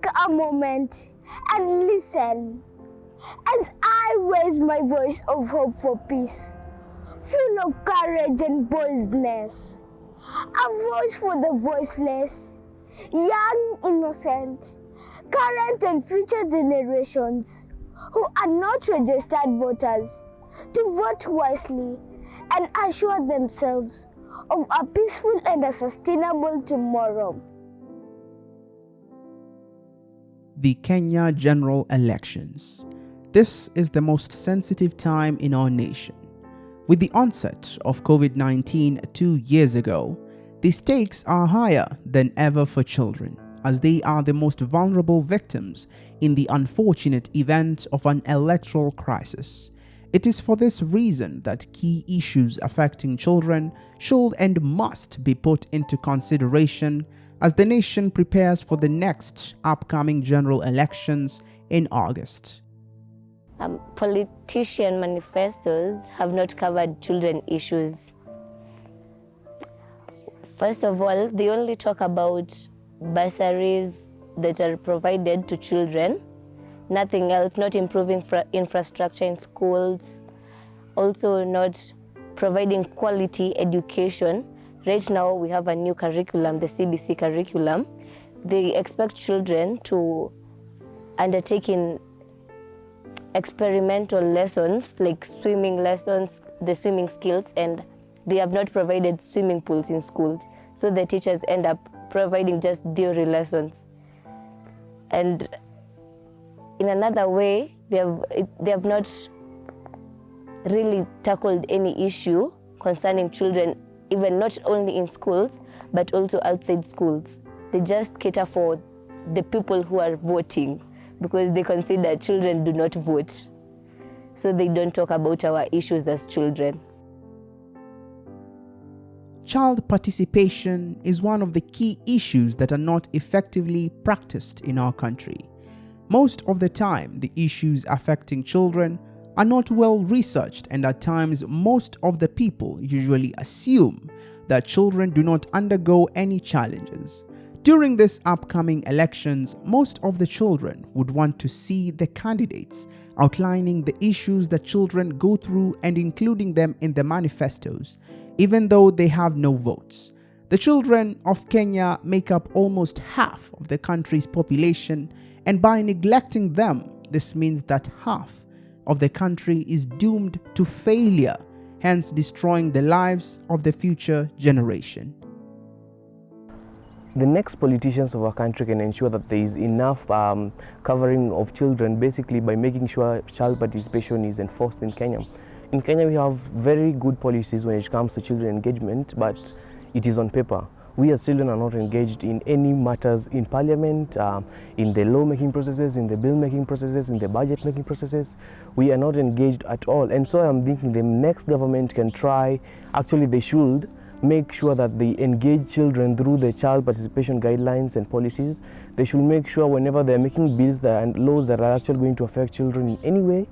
take a moment and listen as I raise my voice of hope for peace, full of courage and boldness. A voice for the voiceless, young, innocent, current and future generations who are not registered voters, to vote wisely and assure themselves of a peaceful and a sustainable tomorrow. The Kenya general elections. This is the most sensitive time in our nation. With the onset of COVID-19 2 years ago, the stakes are higher than ever for children, as they are the most vulnerable victims in the unfortunate event of an electoral crisis. It is for this reason that key issues affecting children should and must be put into consideration as the nation prepares for the next upcoming general elections in August. Politician manifestos have not covered children issues. First of all, they only talk about bursaries that are provided to children, nothing else, not improving infrastructure in schools, also not providing quality education. Right now we have a new curriculum, the CBC curriculum. They expect children to undertake in experimental lessons like swimming lessons, the swimming skills, and they have not provided swimming pools in schools. So the teachers end up providing just theory lessons. And in another way, they have not really tackled any issue concerning children, even not only in schools, but also outside schools. They just cater for the people who are voting, because they consider children do not vote. So they don't talk about our issues as children. Child participation is one of the key issues that are not effectively practiced in our country. Most of the time, the issues affecting children are not well researched, and at times most of the people usually assume that children do not undergo any challenges. During these upcoming elections, most of the children would want to see the candidates outlining the issues that children go through and including them in the manifestos, even though they have no votes. The children of Kenya make up almost half of the country's population, and by neglecting them, this means that half of the country is doomed to failure, hence destroying the lives of the future generation. The next politicians of our country can ensure that there is enough covering of children, basically by making sure child participation is enforced in Kenya. In Kenya, we have very good policies when it comes to children engagement, but it is on paper. We as children are not engaged in any matters in parliament, in the law-making processes, in the bill-making processes, in the budget-making processes. We are not engaged at all. And so I'm thinking the next government can try, actually they should, make sure that they engage children through the child participation guidelines and policies. They should make sure whenever they're making bills and laws that are actually going to affect children in any way,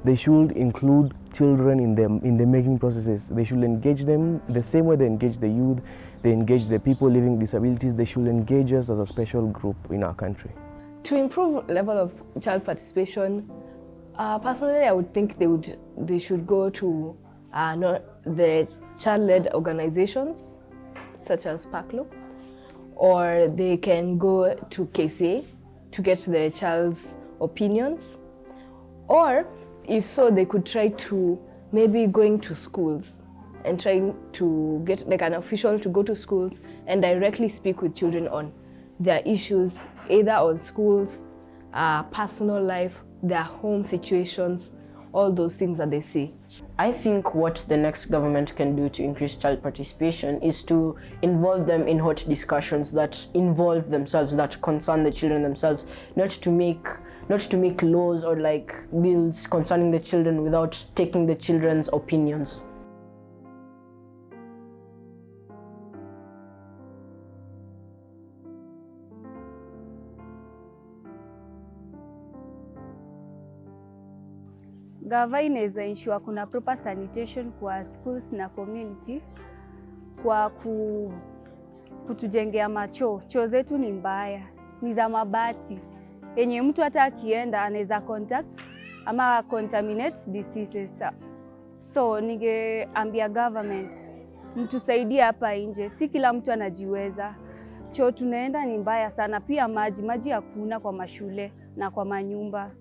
they should include children in the making processes. They should engage them the same way they engage the youth, they engage the people living with disabilities. They should engage us as a special group in our country. To improve level of child participation, personally I would think they should go to the child-led organizations such as PACLO, or they can go to KCA to get the child's opinions, or if so, they could try to maybe going to schools and trying to get like an official to go to schools and directly speak with children on their issues, either on schools, personal life, their home situations, all those things that they see. I think what the next government can do to increase child participation is to involve them in hot discussions that involve themselves, that concern the children themselves, not to make laws or like bills concerning the children without taking the children's opinions. Gava inaweza ensure kuna proper sanitation kwa schools na community kwa kutujengea choo zetu ni mbaya. ni za mabati yenye mtu hata akienda anaweza contact ama contaminate diseases. So ningeambia government mtusaidie hapa nje, si kila mtu anajiweza. Choo tunaenda ni mbaya sana, pia maji hakuna kwa mashule na kwa manyumba.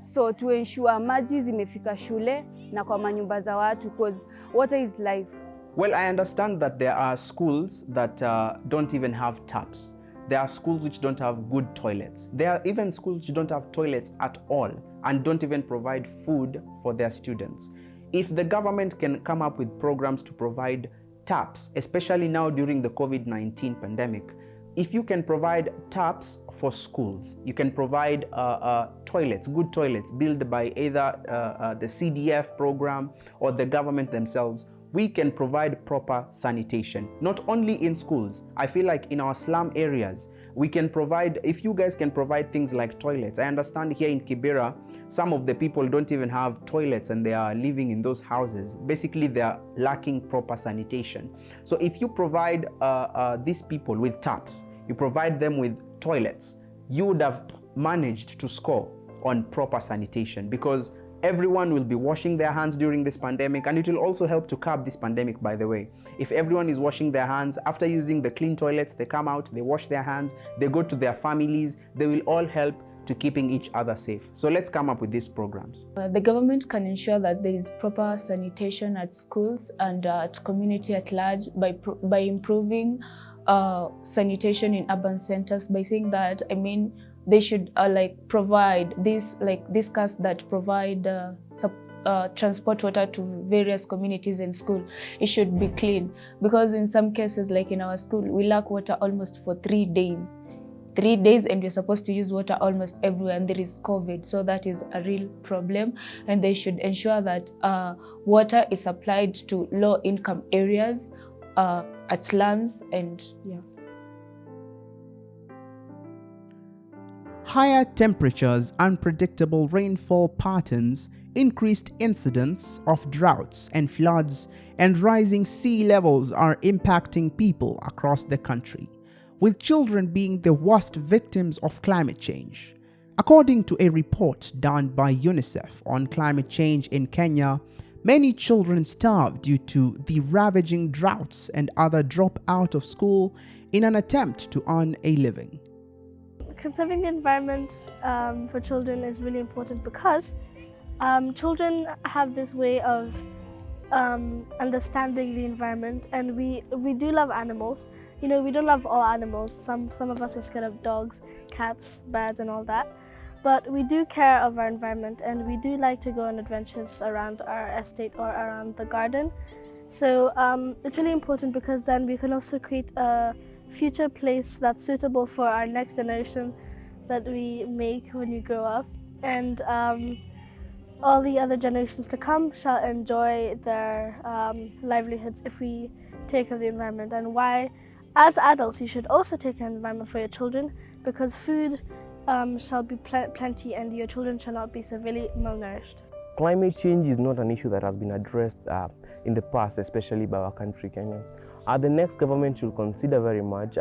So to ensure maji zimefika shule na kwa manyumba za watu, because water is life. Well, I understand that there are schools that don't even have taps. There are schools which don't have good toilets. There are even schools which don't have toilets at all and don't even provide food for their students. If the government can come up with programs to provide taps, especially now during the COVID-19 pandemic, if you can provide taps for schools, you can provide toilets, good toilets built by either the CDF program or the government themselves, we can provide proper sanitation, not only in schools. I feel like in our slum areas, we can provide, if you guys can provide things like toilets. I understand here in Kibera, some of the people don't even have toilets and they are living in those houses. Basically, they are lacking proper sanitation. So if you provide these people with taps, you provide them with toilets, you would have managed to score on proper sanitation, because everyone will be washing their hands during this pandemic, and it will also help to curb this pandemic, by the way. If everyone is washing their hands, after using the clean toilets, they come out, they wash their hands, they go to their families, they will all help to keeping each other safe. So let's come up with these programs. The government can ensure that there is proper sanitation at schools and at community at large by improving sanitation in urban centers, by saying that, I mean, they should provide these cars that provide transport water to various communities and school. It should be clean, because in some cases, like in our school, we lack water almost for 3 days. 3 days, and we're supposed to use water almost everywhere, and there is COVID. So that is a real problem, and they should ensure that water is supplied to low-income areas, at slums, and yeah. Higher temperatures, unpredictable rainfall patterns, increased incidents of droughts and floods, and rising sea levels are impacting people across the country, with children being the worst victims of climate change. According to a report done by UNICEF on climate change in Kenya, many children starve due to the ravaging droughts and other drop out of school in an attempt to earn a living. Conserving the environment for children is really important, because children have this way of understanding the environment, and we do love animals. You know, we don't love all animals. Some of us are scared of dogs, cats, birds, and all that. But we do care of our environment, and we do like to go on adventures around our estate or around the garden. So it's really important, because then we can also create a future place that's suitable for our next generation that we make when we grow up. And all the other generations to come shall enjoy their livelihoods if we take care of the environment. And why, as adults, you should also take care of the environment for your children, because food shall be plenty and your children shall not be severely malnourished. Climate change is not an issue that has been addressed in the past, especially by our country, Kenya. The next government should consider very much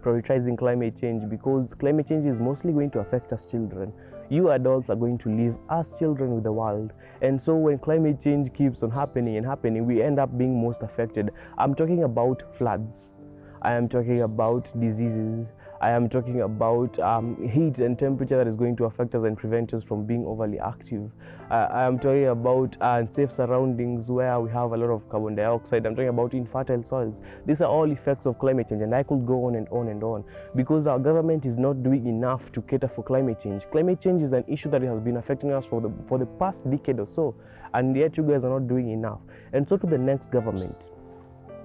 prioritizing climate change, because climate change is mostly going to affect us children. You adults are going to live as children with the world, and so when climate change keeps on happening, we end up being most affected. I'm talking about floods, I am talking about diseases, I am talking about heat and temperature that is going to affect us and prevent us from being overly active. I am talking about unsafe surroundings where we have a lot of carbon dioxide. I'm talking about infertile soils. These are all effects of climate change, and I could go on and on and on, because our government is not doing enough to cater for climate change. Climate change is an issue that has been affecting us for the past decade or so, and yet you guys are not doing enough. And so to the next government,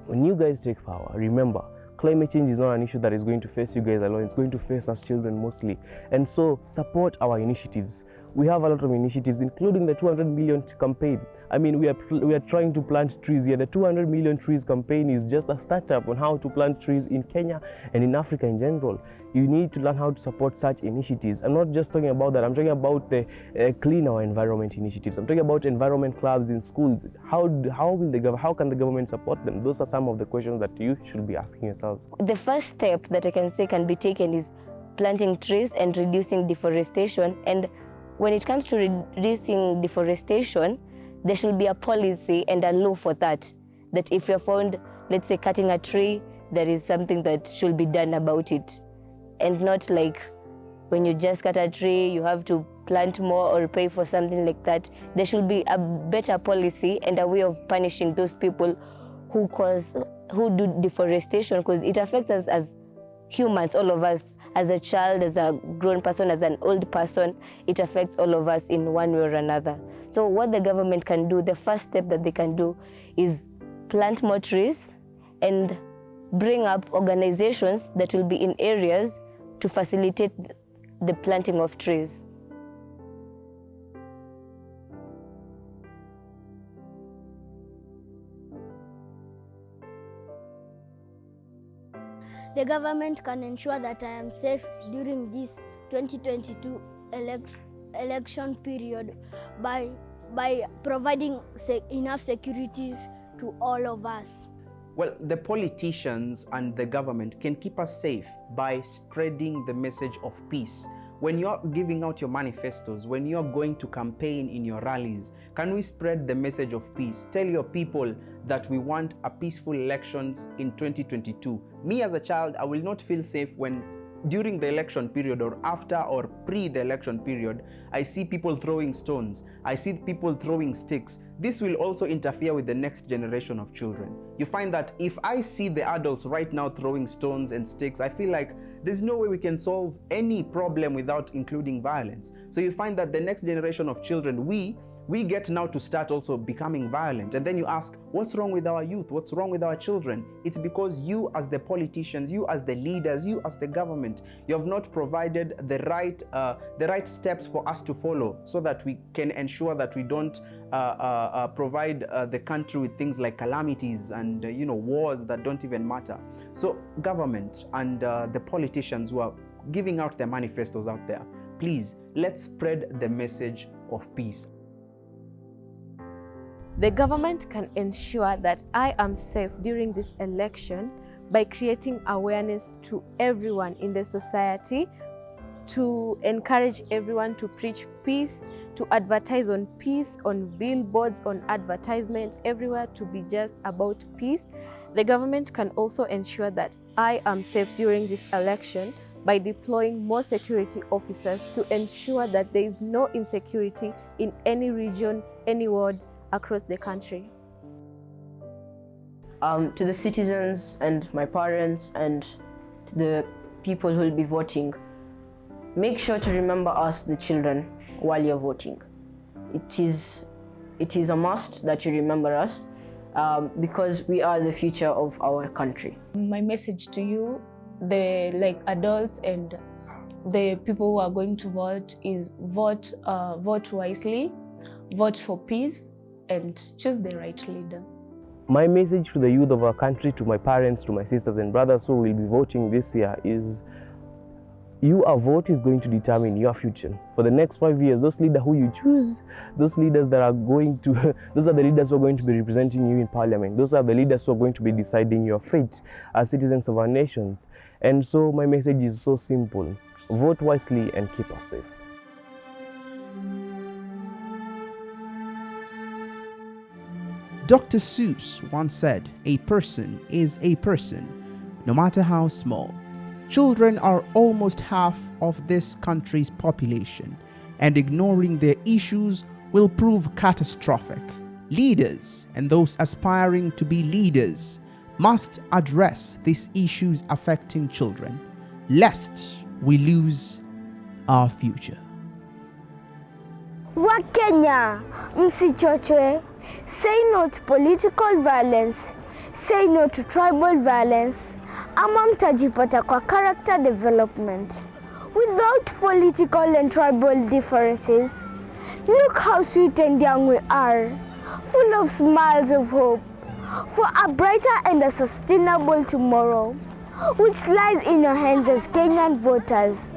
when you guys take power, remember, climate change is not an issue that is going to face you guys alone. It's going to face us children mostly. And so support our initiatives. We have a lot of initiatives, including the 200 million campaign. I mean, we are trying to plant trees here. The 200 million trees campaign is just a startup on how to plant trees in Kenya and in Africa in general. You need to learn how to support such initiatives. I'm not just talking about that. I'm talking about the clean our environment initiatives. I'm talking about environment clubs in schools. How can the government support them? Those are some of the questions that you should be asking yourselves. The first step that I can say can be taken is planting trees and reducing deforestation. And when it comes to reducing deforestation, there should be a policy and a law for that. That if you're found, let's say, cutting a tree, there is something that should be done about it. And not like when you just cut a tree, you have to plant more or pay for something like that. There should be a better policy and a way of punishing those people who do deforestation, because it affects us as humans, all of us, as a child, as a grown person, as an old person. It affects all of us in one way or another. So what the government can do, the first step that they can do is plant more trees and bring up organizations that will be in areas to facilitate the planting of trees. The government can ensure that I am safe during this 2022 election period by providing enough security to all of us. Well, the politicians and the government can keep us safe by spreading the message of peace. When you're giving out your manifestos, when you're going to campaign in your rallies, can we spread the message of peace? Tell your people that we want a peaceful elections in 2022. Me as a child, I will not feel safe when during the election period or after or pre the election period, I see people throwing stones, I see people throwing sticks. This will also interfere with the next generation of children. You find that if I see the adults right now throwing stones and sticks, I feel like there's no way we can solve any problem without including violence. So you find that the next generation of children, we get now to start also becoming violent. And then you ask, what's wrong with our youth? What's wrong with our children? It's because you as the politicians, you as the leaders, you as the government, you have not provided the right steps for us to follow so that we can ensure that we don't provide the country with things like calamities and wars that don't even matter. So government and the politicians who are giving out their manifestos out there, please, let's spread the message of peace. The government can ensure that I am safe during this election by creating awareness to everyone in the society, to encourage everyone to preach peace, to advertise on peace, on billboards, on advertisement, everywhere to be just about peace. The government can also ensure that I am safe during this election by deploying more security officers to ensure that there is no insecurity in any region, any ward, across the country. To the citizens and my parents and to the people who will be voting, make sure to remember us, the children, while you're voting. It is a must that you remember us because we are the future of our country. My message to you, the adults and the people who are going to vote, is vote wisely, vote for peace, and choose the right leader. My message to the youth of our country, to my parents, to my sisters and brothers who will be voting this year is, your vote is going to determine your future. For the next 5 years, those leaders who you choose, those leaders that are going to, those are the leaders who are going to be representing you in parliament. Those are the leaders who are going to be deciding your fate as citizens of our nations. And so my message is so simple: vote wisely and keep us safe. Dr. Seuss once said, "A person is a person, no matter how small." Children are almost half of this country's population, and ignoring their issues will prove catastrophic. Leaders and those aspiring to be leaders must address these issues affecting children, lest we lose our future. Wakenya, msichochwe. Say no to political violence. Say no to tribal violence. Ama mtajipata kwa character development. Without political and tribal differences, look how sweet and young we are, full of smiles of hope for a brighter and a sustainable tomorrow, which lies in your hands as Kenyan voters.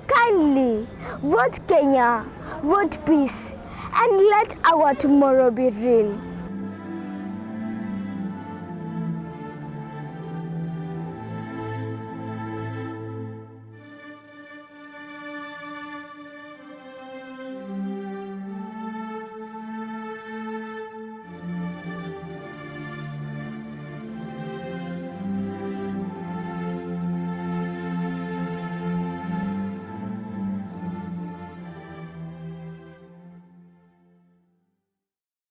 Kindly vote Kenya, vote peace, and let our tomorrow be real.